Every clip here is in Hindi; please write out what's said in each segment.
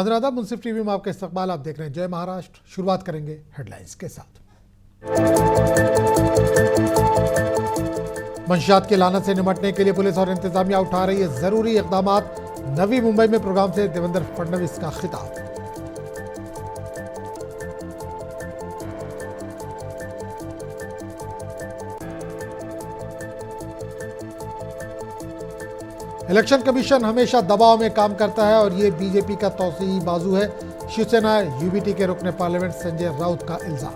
नाज़रीन आदाब, मुंसिफ टीवी में आपका इस्तकबाल। आप देख रहे हैं जय महाराष्ट्र। शुरुआत करेंगे हेडलाइंस के साथ। मंशियात की लानत से निपटने के लिए पुलिस और इंतजामिया उठा रही है जरूरी इकदाम। नवी मुंबई में प्रोग्राम से देवेंद्र फडणवीस का खिताब। इलेक्शन कमीशन हमेशा दबाव में काम करता है और ये बीजेपी का तौसीही बाजू है। शिवसेना यूबीटी के रुकने पार्लियामेंट संजय राउत का इल्जाम।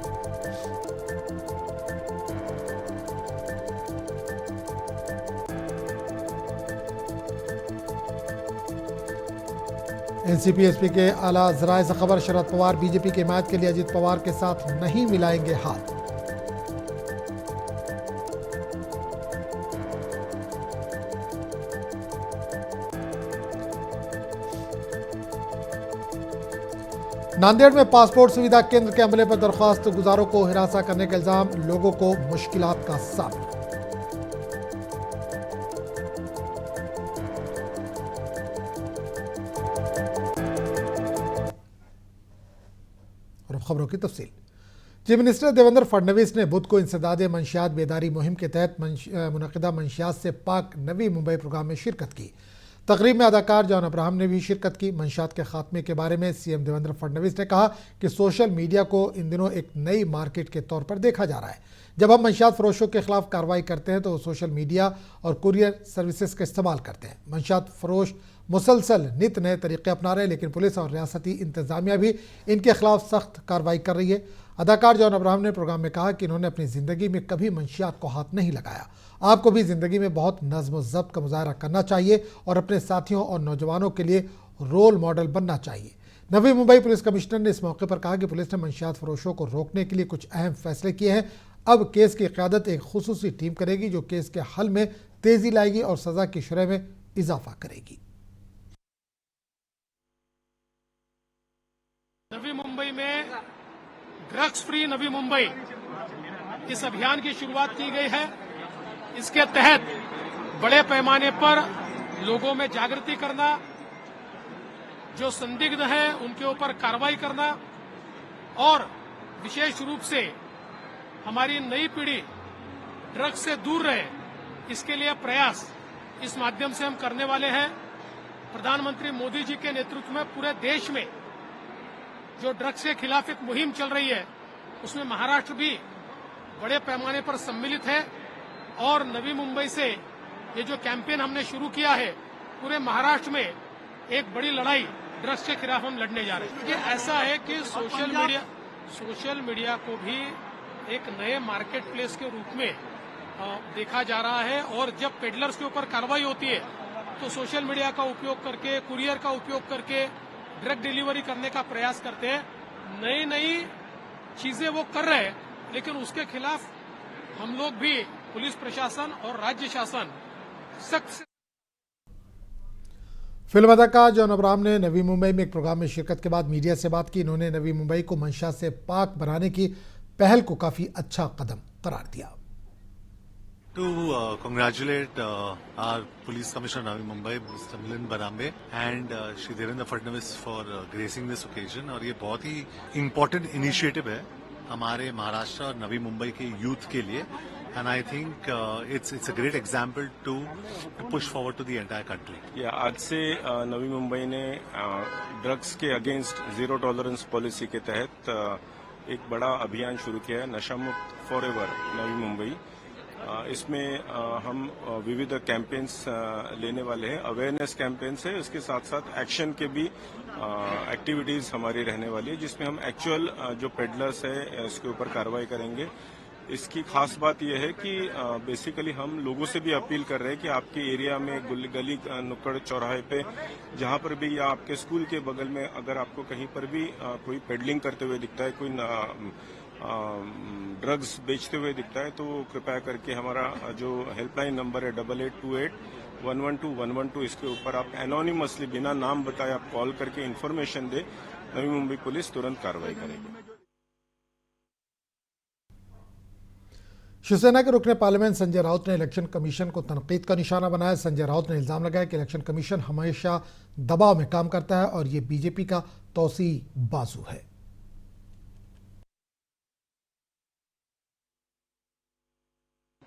एनसीपी एसपी के आला जराए से खबर। शरद पवार बीजेपी के हिमायत के लिए अजित पवार के साथ नहीं मिलाएंगे हाथ। नांदेड़ में पासपोर्ट सुविधा केंद्र के अमले पर दरख्वास्त गुजारों को हिरासा करने का इल्जाम। लोगों को मुश्किलात का सामना। और खबरों की तफसील। चीफ मिनिस्टर देवेंद्र फडणवीस ने बुध को इंसदाद मंशियात बेदारी मुहिम के तहत मुनक़िदा मंशियात से पाक नवी मुंबई प्रोग्राम में शिरकत की। तकरीब में अदाकार जॉन अब्राहम ने भी शिरकत की। मंशियात के खात्मे के बारे में सीएम देवेंद्र फडणवीस ने कहा कि सोशल मीडिया को इन दिनों एक नई मार्केट के तौर पर देखा जा रहा है। जब हम मंशियात फरोशों के खिलाफ कार्रवाई करते हैं तो वो सोशल मीडिया और कुरियर सर्विसेज का इस्तेमाल करते हैं। मंशियात फरोश मुसलसल नित नए तरीके अपना रहे हैं, लेकिन पुलिस और रियासती इंतजामिया भी इनके खिलाफ सख्त कार्रवाई कर रही है। अदाकार जॉन अब्राहम ने प्रोग्राम में कहा कि इन्होंने अपनी ज़िंदगी में कभी मंशियात को हाथ नहीं लगाया। आपको भी ज़िंदगी में बहुत नज़्म ज़ब्त का मुजाहरा करना चाहिए और अपने साथियों और नौजवानों के लिए रोल मॉडल बनना चाहिए। नवी मुंबई पुलिस कमिश्नर ने इस मौके पर कहा कि पुलिस ने मंशियात फरोशों को रोकने के लिए कुछ अहम फैसले किए हैं। अब केस की क़यादत एक खुसूसी टीम करेगी जो केस के हल में तेज़ी लाएगी और सज़ा की शरह में इजाफा करेगी। नवी मुंबई में ड्रग्स फ्री नवी मुंबई इस अभियान की शुरुआत की गई है। इसके तहत बड़े पैमाने पर लोगों में जागृति करना, जो संदिग्ध हैं उनके ऊपर कार्रवाई करना और विशेष रूप से हमारी नई पीढ़ी ड्रग्स से दूर रहे, इसके लिए प्रयास इस माध्यम से हम करने वाले हैं। प्रधानमंत्री मोदी जी के नेतृत्व में पूरे देश में जो ड्रग्स के खिलाफ एक मुहिम चल रही है, उसमें महाराष्ट्र भी बड़े पैमाने पर सम्मिलित है और नवी मुंबई से ये जो कैंपेन हमने शुरू किया है, पूरे महाराष्ट्र में एक बड़ी लड़ाई ड्रग्स के खिलाफ हम लड़ने जा रहे हैं। ये ऐसा है कि सोशल मीडिया को भी एक नए मार्केट प्लेस के रूप में देखा जा रहा है और जब पेडलर्स के ऊपर कार्रवाई होती है तो सोशल मीडिया का उपयोग करके, कुरियर का उपयोग करके ड्रग डिलीवरी करने का प्रयास करते हैं। नई नई चीजें वो कर रहे हैं, लेकिन उसके खिलाफ हम लोग भी पुलिस प्रशासन और राज्य शासन सख्त। फिल्म अदाकार जॉन अब्राहम ने नवी मुंबई में एक प्रोग्राम में शिरकत के बाद मीडिया से बात की। इन्होंने नवी मुंबई को मंशा से पाक बनाने की पहल को काफी अच्छा कदम करार दिया। To congratulate our Police Commissioner Navi Mumbai, Mr. Milind Barambe, and Shri Devendra Fadnavis for gracing this occasion. और ये बहुत ही important initiative है हमारे महाराष्ट्र और नवी मुंबई के youth के लिए, and I think it's a great example to push forward to the entire country. आज से नवी मुंबई ने ड्रग्स के अगेंस्ट जीरो टॉलरेंस पॉलिसी के तहत एक बड़ा अभियान शुरू किया है, नशा मुक्त फॉरएवर नवी मुंबई। इसमें हम विविध कैंपेन्स लेने वाले हैं। अवेयरनेस कैंपेन्स है, उसके साथ साथ एक्शन के भी एक्टिविटीज हमारी रहने वाली है, जिसमें हम एक्चुअल जो पेडलर्स है इसके ऊपर कार्रवाई करेंगे। इसकी खास बात यह है कि बेसिकली हम लोगों से भी अपील कर रहे हैं कि आपके एरिया में गली नुक्कड़ चौराहे पे जहां पर भी या आपके स्कूल के बगल में अगर आपको कहीं पर भी कोई पेडलिंग करते हुए दिखता है, कोई ड्रग्स बेचते हुए दिखता है, तो कृपया करके हमारा जो हेल्पलाइन नंबर है 8828112112, इसके ऊपर आप एनोनिमसली बिना नाम बताए आप कॉल करके इन्फॉर्मेशन दे, नवी मुंबई पुलिस तुरंत कार्रवाई करेगी। शिवसेना के रुकने पार्लियामेंट संजय राउत ने इलेक्शन कमीशन को तनकीद का निशाना बनाया। संजय राउत ने इल्जाम लगाया कि इलेक्शन कमीशन हमेशा दबाव में काम करता है और ये बीजेपी का तौसी बाजू है।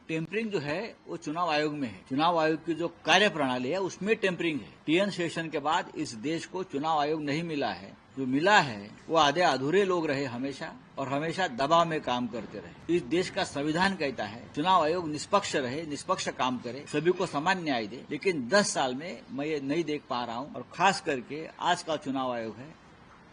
टेम्परिंग जो है वो चुनाव आयोग में है। चुनाव आयोग की जो कार्य प्रणाली है उसमें टेम्परिंग है। टीएन शेषन के बाद इस देश को चुनाव आयोग नहीं मिला है। जो मिला है वो आधे अधूरे लोग रहे हमेशा, और हमेशा दबाव में काम करते रहे। इस देश का संविधान कहता है चुनाव आयोग निष्पक्ष रहे, निष्पक्ष काम करे, सभी को समान न्याय दे। लेकिन 10 साल में मैं ये नहीं देख पा रहा हूँ, और खास करके आज का चुनाव आयोग है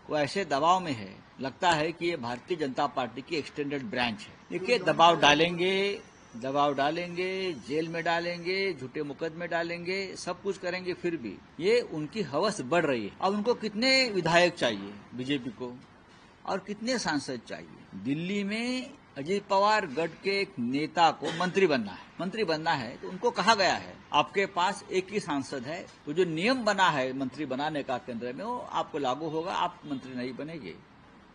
वो ऐसे दबाव में है, लगता है कि ये भारतीय जनता पार्टी की एक्सटेंडेड ब्रांच है। देखिए दबाव डालेंगे, जेल में डालेंगे, झूठे मुकदमे डालेंगे, सब कुछ करेंगे, फिर भी ये उनकी हवस बढ़ रही है। अब उनको कितने विधायक चाहिए बीजेपी को, और कितने सांसद चाहिए? दिल्ली में अजीत पवार गढ़ के एक नेता को मंत्री बनना है तो उनको कहा गया है आपके पास एक ही सांसद है, तो जो नियम बना है मंत्री बनाने का केंद्र में वो आपको लागू होगा, आप मंत्री नहीं बनेंगे।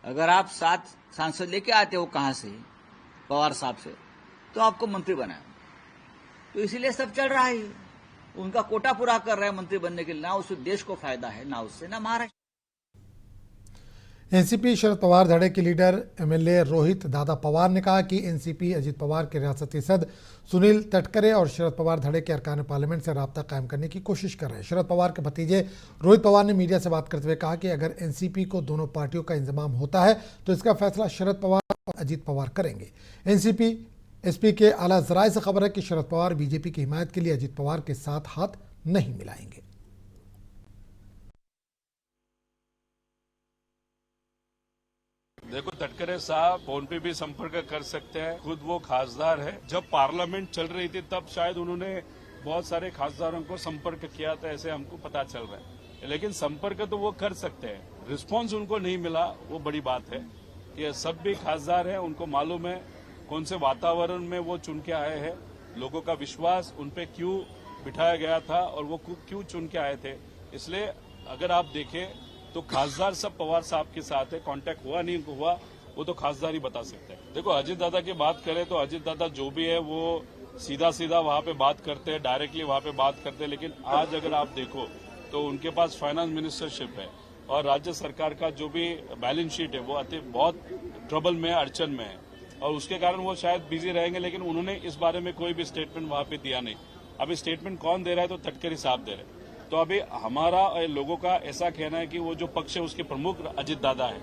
अगर आप 7 सांसद लेके आते हो कहां से, पवार साहब से, तो आपको मंत्री बनाया। तो इसीलिए सब चल रहा है, उनका कोटा पूरा कर रहे हैं मंत्री बनने के लिए। ना उससे देश को फायदा है, ना उससे, ना महाराष्ट्र। एनसीपी शरद पवार धड़े के लीडर एमएलए रोहित दादा पवार ने कहा कि एनसीपी अजित पवार के रियासती सदर सुनील तटकरे और शरद पवार धड़े के अरकान पार्लियामेंट से राब्ता कायम करने की कोशिश कर रहे हैं। शरद पवार के भतीजे रोहित पवार ने मीडिया से बात करते हुए कहा कि अगर एनसीपी को दोनों पार्टियों का इंतजाम होता है तो इसका फैसला शरद पवार और अजित पवार करेंगे। एनसीपी एसपी के आला जराए से खबर है कि शरद पवार बीजेपी की हिमायत के लिए अजित पवार के साथ हाथ नहीं मिलाएंगे। देखो, तटकरे साहब फोन पे भी संपर्क कर सकते हैं, खुद वो खासदार है। जब पार्लियामेंट चल रही थी तब शायद उन्होंने बहुत सारे खासदारों को संपर्क किया था, ऐसे हमको पता चल रहा है। लेकिन संपर्क तो वो कर सकते हैं, रिस्पांस उनको नहीं मिला, वो बड़ी बात है। कि सब भी खासदार हैं, उनको मालूम है कौन से वातावरण में वो चुन के आए हैं, लोगों का विश्वास उन पे क्यों बिठाया गया था और वो क्यों चुन के आए थे। इसलिए अगर आप देखें तो खासदार सब पवार साहब के साथ है। कांटेक्ट हुआ नहीं हुआ वो तो खासदार ही बता सकते हैं। देखो, अजित दादा की बात करें तो अजित दादा जो भी है वो सीधा वहां पे बात करते हैं, डायरेक्टली वहां पे बात करते हैं। लेकिन आज अगर आप देखो तो उनके पास फाइनेंस मिनिस्टरशिप है और राज्य सरकार का जो भी बैलेंस शीट है वो बहुत ट्रबल में, अड़चन में है, और उसके कारण वो शायद बिजी रहेंगे। लेकिन उन्होंने इस बारे में कोई भी स्टेटमेंट वहां पे दिया नहीं। अभी स्टेटमेंट कौन दे रहा है? तो तटकरे साहब दे रहे हैं। तो अभी हमारा लोगों का ऐसा कहना है कि वो जो पक्ष है उसके प्रमुख अजित दादा है।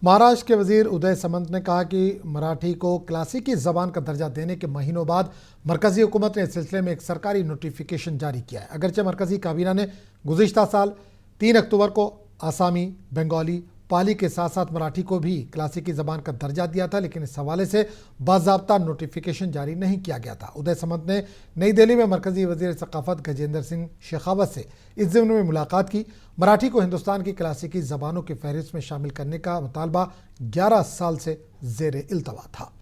महाराष्ट्र के वजीर उदय सामंत ने कहा कि मराठी को क्लासिकी जबान का दर्जा देने के महीनों बाद मरकजी हुकूमत ने इस सिलसिले में एक सरकारी नोटिफिकेशन जारी किया है। अगरचे मरकजी काबीना ने गुज़िश्ता साल 3 अक्टूबर को आसामी, बंगाली, पाली के साथ साथ मराठी को भी क्लासिकी जबान का दर्जा दिया था, लेकिन इस हवाले से बाज़ाब्ता नोटिफिकेशन जारी नहीं किया गया था। उदय सामंत ने नई दिल्ली में मरकजी वजीर सकाफत गजेंद्र सिंह शेखावत से इस ज़िम्न में मुलाकात की। मराठी को हिंदुस्तान की क्लासिकी जबानों की फहरिस्त में शामिल करने का मुतालबा 11 साल से ज़ेर इल्तवा था।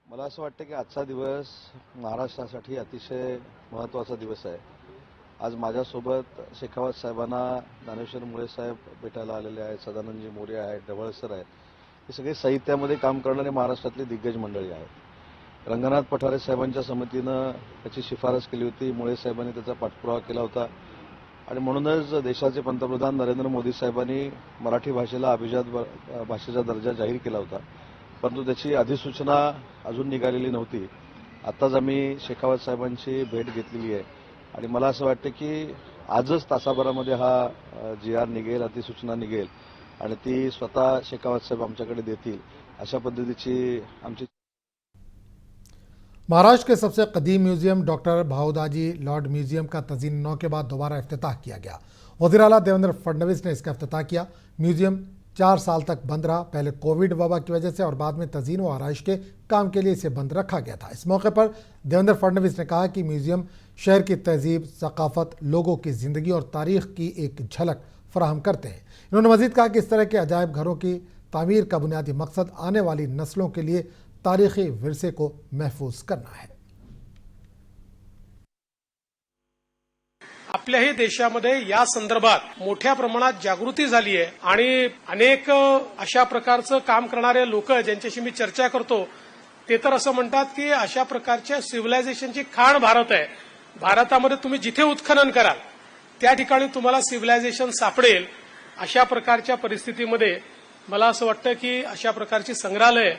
मला असं वाटतं की आजचा दिवस महाराष्ट्रासाठी अतिशय महत्त्वाचा दिवस आहे। आज माझ्यासोबत शेखावत साहेबांना ज्ञानेश्वर मुळे साहेब भेटायला आलेले आहेत, सदानंदजी मोरे आहेत, ढवळसर आहेत। हे सगळे साहित्यामध्ये काम करणारे महाराष्ट्रातली दिग्गज मंडळी आहेत। रंगनाथ पठारे साहेबांच्या समितीनं त्याची शिफारस केली होती, मुळे साहेबांनी त्याचा पाठपुरावा केला होता आणि म्हणूनच देशाचे पंतप्रधान नरेंद्र मोदी साहेबांनी मराठी भाषेला अभिजात भाषेचा दर्जा जाहीर केला होता, परंतु त्याची अधिसूचना अजून निघालेली नव्हती। आताच आम्ही शेखावत साहेबांची भेट घेतलेली आहे आणि मला असं वाटतं की आजच तासाभरामध्ये हा GR निघेल, अधिसूचना निघेल आणि ती स्वतः शेखावत साहेब आमच्याकडे देतील, अशा पद्धतीची आमची। महाराष्ट्र के सबसे कदीम museum doctor Bhaudaji Lord museum का तज़ीन 9 के बाद दोबारा इफ्तिताह किया गया। वज़ीर आला देवेंद्र फडणवीस ने इसका इफ्तिताह किया। म्यूजियम 4 साल तक बंद रहा, पहले कोविड वबा की वजह से और बाद में तज़ीन व आराइश के काम के लिए इसे बंद रखा गया था। इस मौके पर देवेंद्र फडणवीस ने कहा कि म्यूजियम शहर की तहजीब, सकाफत, लोगों की ज़िंदगी और तारीख़ की एक झलक फराहम करते हैं। इन्होंने मज़ीद कहा कि इस तरह के अजायब घरों की तामीर का बुनियादी मकसद आने वाली नस्लों के लिए तारीख़ी विरसे को महफूज करना है। आपल्याही देशामध्ये या संदर्भात मोठ्या प्रमाणात जागृती झाली आहे आणि अनेक अशा प्रकारचं काम करणारे लोक ज्यांच्याशी मी चर्चा करतो ते तर असं म्हणतात की अशा प्रकारच्या सिव्हिलायझेशनची खाण भारत आहे. भारतामध्ये तुम्ही जिथे उत्खनन कराल त्या ठिकाणी तुम्हाला सिव्हिलायझेशन सापडेल. अशा प्रकारच्या परिस्थितीमध्ये मला असं वाटतं की अशा प्रकारची संग्रहालय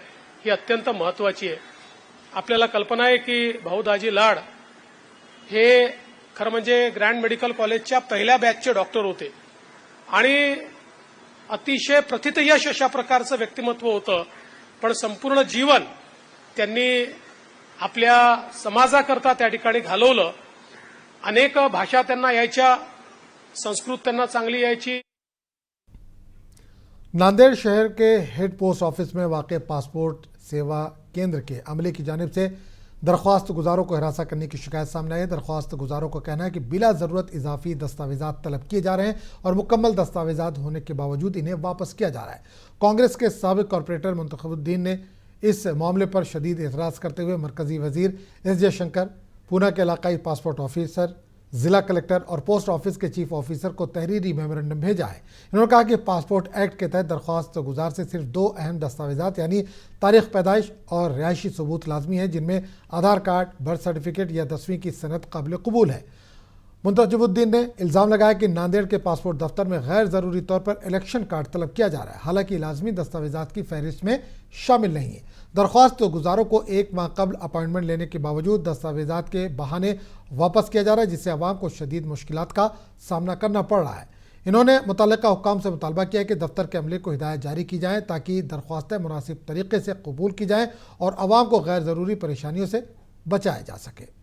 ही अत्यंत महत्वाची आहे. आपल्याला कल्पना आहे की भाऊ दाजी लाड हे खरं म्हणजे ग्रँड मेडिकल कॉलेजच्या पहिल्या बॅचचे डॉक्टर होते आणि अतिशय प्रथितयश अशा प्रकारचं व्यक्तिमत्व होतं. पण संपूर्ण जीवन त्यांनी आपल्या समाजाकरता त्या ठिकाणी घालवलं. अनेक भाषा त्यांना यायच्या, संस्कृत त्यांना चांगली यायची. नांदेड़ शहर के हेड पोस्ट ऑफिस में वाक़ पासपोर्ट सेवा केंद्र के अमले की जानिब से दरख्वास्त गुजारों को हिरासा करने की शिकायत सामने आई है. दरख्वास्त गुजारों का कहना है कि बिला ज़रूरत इजाफी दस्तावेजात तलब किए जा रहे हैं और मुकम्मल दस्तावेजात होने के बावजूद इन्हें वापस किया जा रहा है. कांग्रेस के साबिक़ कॉरपोरेटर मुंतखबुद्दीन ने इस मामले पर शदीद एतराज़ करते हुए मरकजी वजीर एस जयशंकर, पूना के इलाकाई पासपोर्ट ऑफिसर, जिला कलेक्टर और पोस्ट ऑफिस के चीफ ऑफिसर को तहरीरी मेमोरेंडम भेजा है. इन्होंने कहा कि पासपोर्ट एक्ट के तहत दरख्वास्त गुजार से सिर्फ 2 अहम दस्तावेजात यानी तारीख पैदाइश और रिहायशी सबूत लाजमी है, जिनमें आधार कार्ड, बर्थ सर्टिफिकेट या 10वीं की सनद काबिल कबूल है. मुंतजबुद्दीन ने इल्ज़ाम लगाया कि नांदेड़ के पासपोर्ट दफ्तर में गैर ज़रूरी तौर पर इलेक्शन कार्ड तलब किया जा रहा है, हालांकि लाजमी दस्तावेजात की फहरिस्त में शामिल नहीं है. दरख्वास्त गुजारों को 1 माह कबल अपॉइंटमेंट लेने के बावजूद दस्तावेजात के बहाने वापस किया जा रहा है, जिससे अवाम को शदीद मुश्किलात का सामना करना पड़ रहा है. इन्होंने मुतल्लिका हुक्काम से मुतालबा किया कि दफ्तर के अमले को हिदायत जारी की जाए ताकि दरख्वास्तें मुनासिब तरीके से कबूल की जाएँ और अवाम को गैर ज़रूरी परेशानियों से बचाया जा सके.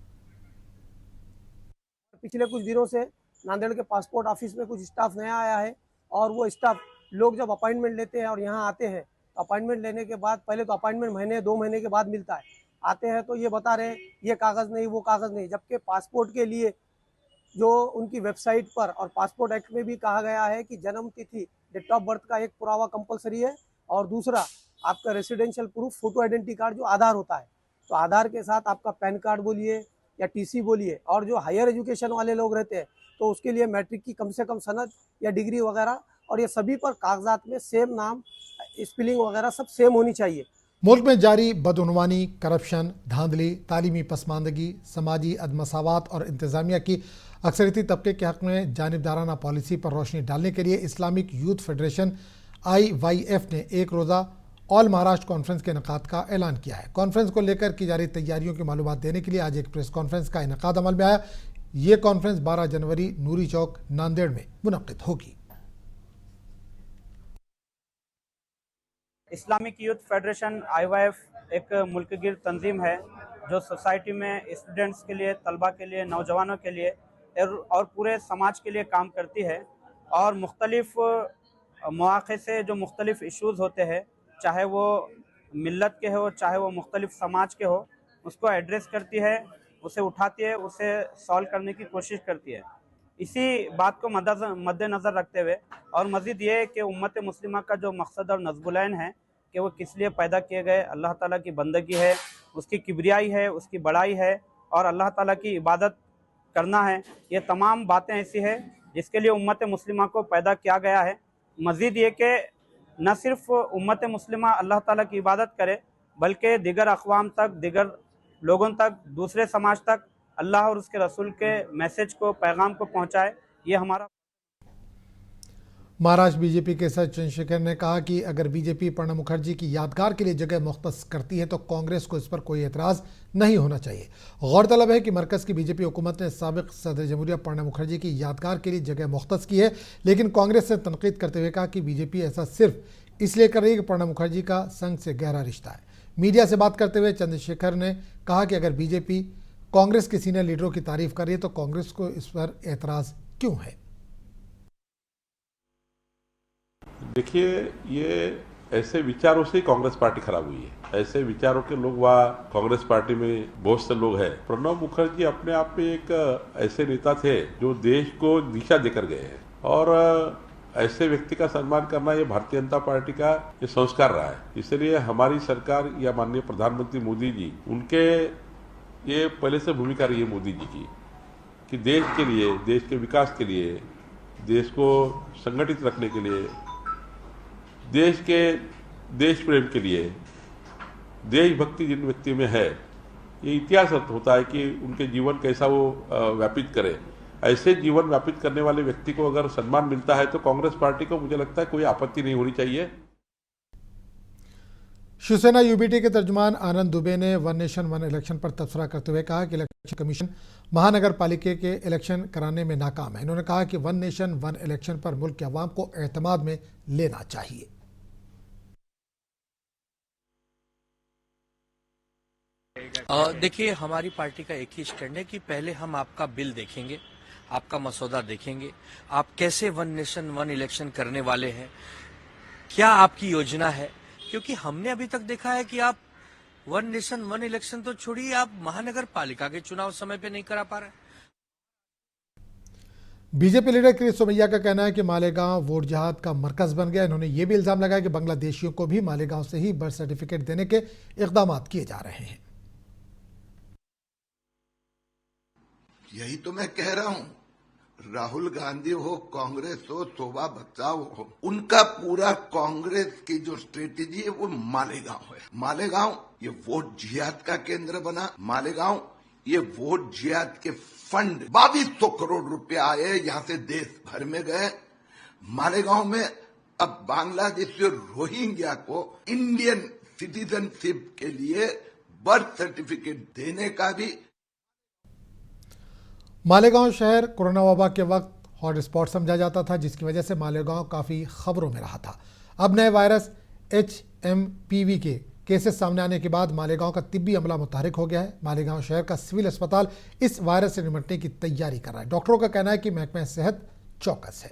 पिछले कुछ दिनों से नांदेड़ के पासपोर्ट ऑफिस में कुछ स्टाफ नया आया है और वो स्टाफ लोग जब अपॉइंटमेंट लेते हैं और यहाँ आते हैं, अपॉइंटमेंट लेने के बाद पहले तो अपॉइंटमेंट महीने 2 महीने के बाद मिलता है. आते हैं तो ये बता रहे हैं ये कागज़ नहीं, वो कागज़ नहीं, जबकि पासपोर्ट के लिए जो उनकी वेबसाइट पर और पासपोर्ट एक्ट में भी कहा गया है कि जन्म तिथि, डेट ऑफ बर्थ का एक पुरावा कंपलसरी है और दूसरा आपका residential proof, photo identity card जो आधार होता है, तो आधार के साथ आपका पैन कार्ड बोलिए या टीसी बोलिए. और जो हायर एजुकेशन वाले लोग रहते हैं तो उसके लिए मैट्रिक की कम से कम सनद या डिग्री वगैरह, और ये सभी पर कागजात में सेम नाम, स्पेलिंग वगैरह सब सेम होनी चाहिए. मुल्क में जारी बदउनवानी, करप्शन, धांधली, तालीमी पसमानदगी, समाजी अदमसावात और इंतज़ामिया की अक्सरियती तबके के हक़ में जानिबदाराना पॉलिसी पर रोशनी डालने के लिए इस्लामिक यूथ फेडरेशन IYF ने 1 रोज़ा ऑल महाराष्ट्र कॉन्फ्रेंस के इनेकाद का ऐलान किया है. कॉन्फ्रेंस को लेकर की जा रही तैयारियों की मालूमात देने के लिए आज एक प्रेस कॉन्फ्रेंस का इनेकाद अमल में आया. ये कॉन्फ्रेंस 12 जनवरी नूरी चौक नांदेड़ में मुनक्किद होगी. इस्लामिक यूथ फेडरेशन IYF एक मुल्क गिर तंजीम है जो सोसाइटी में स्टूडेंट्स के लिए, तलबा के लिए, नौजवानों के लिए और पूरे समाज के लिए काम करती है और मुख्तलिफ मौक़े से जो मुख्तलिफ इशूज़ होते हैं, चाहे वो मिल्लत के हो, चाहे वो मुख्तलिफ समाज के हो, उसको एड्रेस करती है, उसे उठाती है, उसे सॉल्व करने की कोशिश करती है. इसी बात को मद्देनज़र रखते हुए और मज़ीद ये कि उम्मत मुस्लिमा का जो मकसद और नज़्बुलैन है कि वो किस लिए पैदा किए गए, अल्लाह ताला की बंदगी है, उसकी किबरियाई है, उसकी बड़ाई है और अल्लाह ताला की इबादत करना है. ये तमाम बातें ऐसी है जिसके लिए उम्मत मुस्लिमा को पैदा किया गया है. मज़ीद ये कि न सिर्फ उम्मत मुस्लिमा अल्लाह ताला की इबादत करे बल्कि दिगर अक़वाम तक, दिगर लोगों तक, दूसरे समाज तक अल्लाह और उसके रसूल के मैसेज को, पैगाम को पहुंचाए. ये हमारा. महाराष्ट्र बीजेपी के सचिव चंद्रशेखर ने कहा कि अगर बीजेपी प्रणब मुखर्जी की यादगार के लिए जगह मुख्तस करती है तो कांग्रेस को इस पर कोई एतराज़ नहीं होना चाहिए. गौरतलब है कि मरकज़ की बीजेपी हुकूमत ने साबिक़ सदर जमहूरिया प्रणब मुखर्जी की यादगार के लिए जगह मुख्तस की है, लेकिन कांग्रेस ने तनकीद करते हुए कहा कि बीजेपी ऐसा सिर्फ इसलिए कर रही है कि प्रणब मुखर्जी का संघ से गहरा रिश्ता है. मीडिया से बात करते हुए चंद्रशेखर ने कहा कि अगर बीजेपी कांग्रेस के सीनियर लीडरों की तारीफ कर रही है तो कांग्रेस को इस पर एतराज़ क्यों है. देखिए, ये ऐसे विचारों से कांग्रेस पार्टी खराब हुई है. ऐसे विचारों के लोग वहाँ कांग्रेस पार्टी में बहुत से लोग हैं. प्रणब मुखर्जी अपने आप में एक ऐसे नेता थे जो देश को दिशा देकर गए हैं और ऐसे व्यक्ति का सम्मान करना ये भारतीय जनता पार्टी का ये संस्कार रहा है. इसलिए हमारी सरकार या माननीय प्रधानमंत्री मोदी जी, उनके ये पहले से भूमिका रही है मोदी जी की कि देश के लिए, देश के विकास के लिए, देश को संगठित रखने के लिए, देश के देश प्रेम के लिए, देशभक्ति जिन व्यक्ति में है, ये इतिहास होता है कि उनके जीवन कैसा वो व्यापित करे। ऐसे जीवन व्यापित करने वाले व्यक्ति को अगर सम्मान मिलता है तो कांग्रेस पार्टी को मुझे लगता है कोई आपत्ति नहीं होनी चाहिए। शिवसेना यूबीटी के तर्जुमान आनंद दुबे ने वन नेशन वन इलेक्शन पर तबसरा करते हुए कहा कि इलेक्शन कमीशन महानगर पालिका के इलेक्शन कराने में नाकाम है। इन्होंने कहा कि वन नेशन वन इलेक्शन पर मुल्क के अवाम को एतमाद में लेना चाहिए। देखिए, हमारी पार्टी का एक ही स्टैंड है कि पहले हम आपका बिल देखेंगे, आपका मसौदा देखेंगे, आप कैसे वन नेशन वन इलेक्शन करने वाले हैं, क्या आपकी योजना है, क्योंकि हमने अभी तक देखा है कि आप वन नेशन वन इलेक्शन तो छोड़िए, आप महानगर पालिका के चुनाव समय पे नहीं करा पा रहे। बीजेपी लीडर क्रिस सोमैया का कहना है कि मालेगांव वोट जिहाद का मरकज बन गया। इन्होंने ये भी इल्जाम लगाया कि बांग्लादेशियों को भी मालेगांव से ही बर्थ सर्टिफिकेट देने के इकदाम किए जा रहे हैं। यही तो मैं कह रहा हूं, राहुल गांधी हो, कांग्रेस हो, शोभा बच्चाव हो, उनका पूरा कांग्रेस की जो स्ट्रेटेजी है वो मालेगांव है। मालेगांव ये वोट जिहाद का केंद्र बना। मालेगांव ये वोट जिहाद के फंड 2200 करोड़ रुपए आए, यहां से देश भर में गए। मालेगांव में अब बांग्लादेशी और रोहिंग्या को इंडियन सिटीजनशिप के लिए बर्थ सर्टिफिकेट देने का भी। मालेगांव शहर कोरोना वबा के वक्त हॉट स्पॉट समझा जाता था, जिसकी वजह से मालेगांव काफ़ी खबरों में रहा था। अब नए वायरस HMPV के केसेस सामने आने के बाद मालेगांव का तिब्बी अमला मुतहरिक हो गया है। मालेगांव शहर का सिविल अस्पताल इस वायरस से निपटने की तैयारी कर रहा है। डॉक्टरों का कहना है कि महकमा सेहत चौकस है।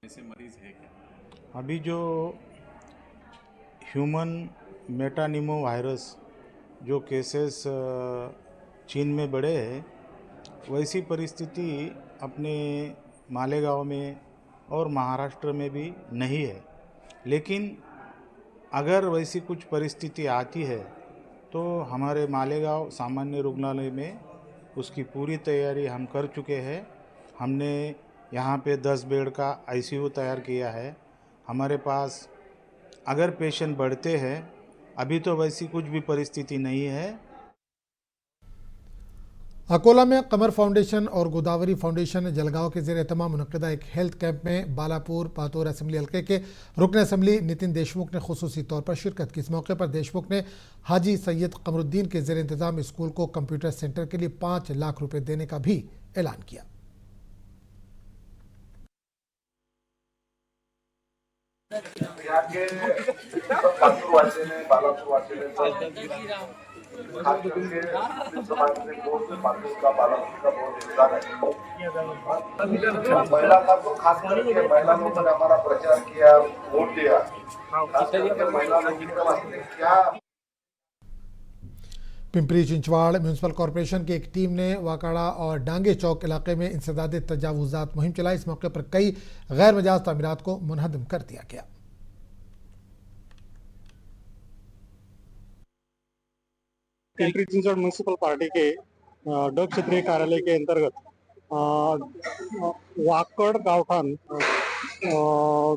ऐसे मरीज है क्या? अभी जो ह्यूमन मेटानिमो वायरस जो केसेस चीन में बढ़े हैं, वैसी परिस्थिति अपने मालेगांव में और महाराष्ट्र में भी नहीं है। लेकिन अगर वैसी कुछ परिस्थिति आती है तो हमारे मालेगांव सामान्य रुग्णालय में उसकी पूरी तैयारी हम कर चुके हैं। हमने यहाँ पे 10 बेड का ICU तैयार किया है। हमारे पास अगर पेशेंट बढ़ते हैं, अभी तो वैसी कुछ भी परिस्थिति नहीं है। अकोला में कमर फाउंडेशन और गोदावरी फाउंडेशन ने जलगांव के ज़ेर तमाम मुनक़िदा एक हेल्थ कैंप में बालापुर पातोर असेंबली हल्के के रुकन असेंबली नितिन देशमुख ने खुसूसी तौर पर शिरकत की। इस मौके पर देशमुख ने हाजी सैयद कमरुद्दीन के ज़ेर इंतज़ाम स्कूल को कंप्यूटर सेंटर के लिए 5 लाख रुपए देने का भी ऐलान किया। खास करके समाज में बहुत से पार्टियों का बालापुर का बहुत योगदान है। महिला का तो खास करके महिला लोगों ने हमारा प्रचार किया, वोट दिया। खास करके महिला लोगों के वास्ते क्या। पिंपरी चिंचवाड़ म्यूनसिपल कॉरपोरेशन की एक टीम ने वाकाड़ा और डांगे चौक इलाके में इंसदादे तजावुजात मुहिम चलाई। इस मौके पर कई गैर मजाज तामीरात को मुनहदम कर दिया गया। पिंपरी चिंचवड़ म्यूनसिपल पार्टी के डग क्षेत्रीय कार्यालय के अंतर्गत वाकड़ गांवठान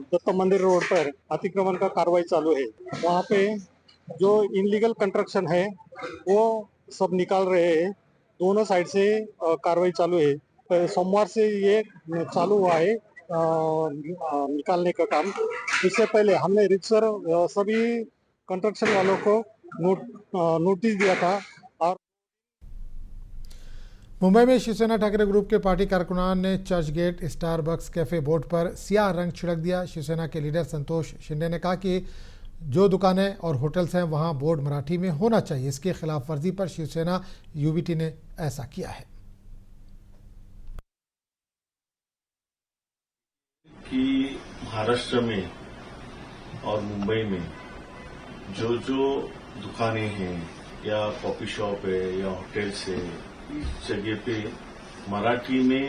दत्त मंदिर रोड पर अतिक्रमण का कार्रवाई चालू है। वहाँ पे जो इनलीगल कंस्ट्रक्शन है वो सब निकाल रहे हैं। दोनों साइड से कार्रवाई चालू है। सोमवार से ये चालू हुआ है निकालने का काम। इससे पहले हमने रिक्सर सभी कंस्ट्रक्शन वालों को नोटिस दिया था। और मुंबई में शिवसेना ठाकरे ग्रुप के पार्टी कारकुनान ने Churchgate Starbucks cafe board पर स्याह रंग छिड़क दिया। शिवसेना के लीडर संतोष शिंदे ने कहा कि जो दुकानें और होटल्स हैं वहां बोर्ड मराठी में होना चाहिए। इसकी खिलाफ वर्जी पर शिवसेना यूबीटी ने ऐसा किया है कि महाराष्ट्र में और मुंबई में जो दुकानें हैं या कॉफी शॉप है या होटल्स है, इस जगह पे मराठी में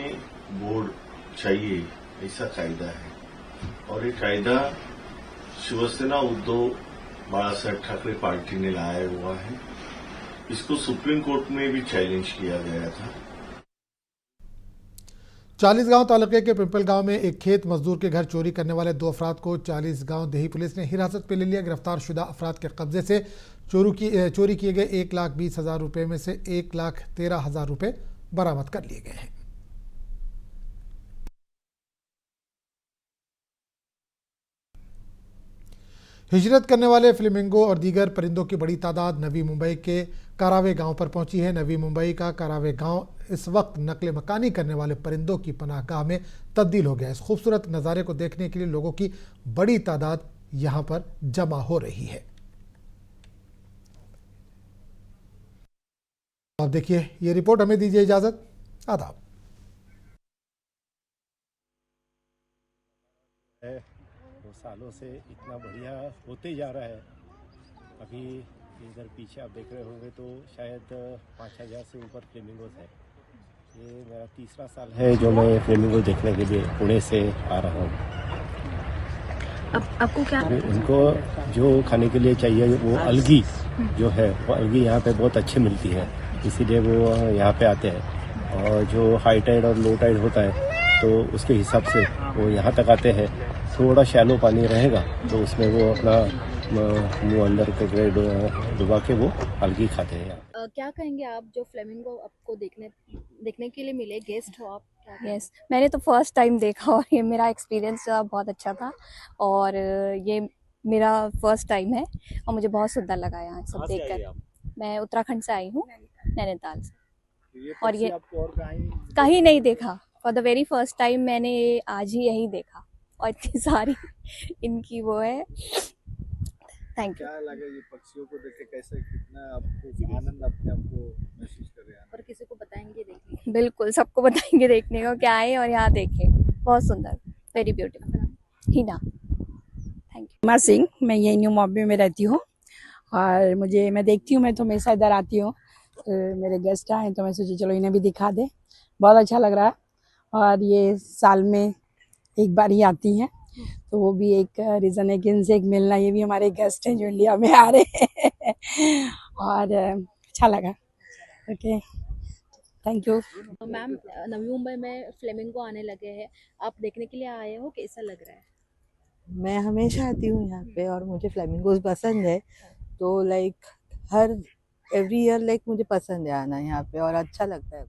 बोर्ड चाहिए, ऐसा कायदा है। और ये कायदा शिवसेना उद्धव बाळासाहेब ठाकरे पार्टी ने लाया हुआ है। इसको सुप्रीम कोर्ट में भी चैलेंज किया गया था। 40 तालुके के पिंपल गांव में एक खेत मजदूर के घर चोरी करने वाले 2 अफराद को 40 देही पुलिस ने हिरासत में ले लिया। गिरफ्तार शुदा अफराद के कब्जे से चोरी किए गए 1,20,000 रुपये में से 1,13,000 रुपये बरामद कर लिए गए हैं। हिजरत करने वाले फ्लेमिंगो और दीगर परिंदों की बड़ी तादाद नवी मुंबई के कारावे गांव पर पहुंची है। नवी मुंबई का कारावे गांव इस वक्त नकले मकानी करने वाले परिंदों की पनाहगाह में तब्दील हो गया है। इस खूबसूरत नज़ारे को देखने के लिए लोगों की बड़ी तादाद यहां पर जमा हो रही है। आप देखिए ये रिपोर्ट, हमें दीजिए इजाजत। आदाब। सालों से इतना बढ़िया होते जा रहा है। अभी इधर पीछे आप देख रहे होंगे तो शायद 5,000 से ऊपर फ्लेमिंगोज है। ये मेरा तीसरा साल है जो मैं फ्लेमिंगो देखने के लिए पुणे से आ रहा हूँ। अब आपको क्या इनको जो खाने के लिए चाहिए वो अलगी जो है, वो अलगी यहाँ पे बहुत अच्छी मिलती है, इसीलिए वो यहाँ पे आते हैं। और जो हाई टाइड और लो टाइड होता है तो उसके हिसाब से वो यहाँ तक आते हैं। थोड़ा शैलो पानी रहेगा तो उसमें वो अपना मुंह अंदर के डुबा के वो अलगी खाते हैं। क्या कहेंगे आप जो फ्लेमिंगो आपको देखने के लिए मिले, गेस्ट हो आप? यस, मैंने तो फर्स्ट टाइम देखा और ये मेरा एक्सपीरियंस बहुत अच्छा था और ये मेरा फर्स्ट टाइम है और मुझे बहुत सुंदर लगा यहाँ सब देखकर। मैं उत्तराखंड से आई हूँ, नैनीताल से। और ये कहीं नहीं देखा, for the very first time मैंने आज ही यही देखा और इतनी सारी इनकी वो है। Thank you. क्या लगा ये पक्षियों को देख के, कैसे कितना आपको आनंद अपने आप को महसूस कर रहे हैं? और किसी को बताएंगे देखने? बिल्कुल, सबको बताएंगे देखने को क्या आए और यहाँ देखे। बहुत सुंदर, very beautiful. Hina, thank you. Hima Singh, मैं ये न्यू मॉम्बे में रहती हूँ और मैं देखती हूँ, मैं तो हमेशा इधर आती हूँ। मेरे गेस्ट आए तो मैं सोची चलो इन्हें भी दिखा दे। बहुत अच्छा लग रहा है और ये साल में एक बार ही आती हैं तो वो भी एक रीज़न है कि इनसे एक मिलना। ये भी हमारे गेस्ट हैं जो इंडिया में आ रहे हैं और अच्छा लगा। Okay, thank you. Ma'am, Navi Mumbai में फ्लेमिंगो आने लगे हैं, आप देखने के लिए आए हो, कैसा लग रहा है? मैं हमेशा आती हूँ यहाँ पे और मुझे फ्लेमिंगोज पसंद है, तो लाइक एवरी ईयर मुझे पसंद है आना यहाँ पे और अच्छा लगता है।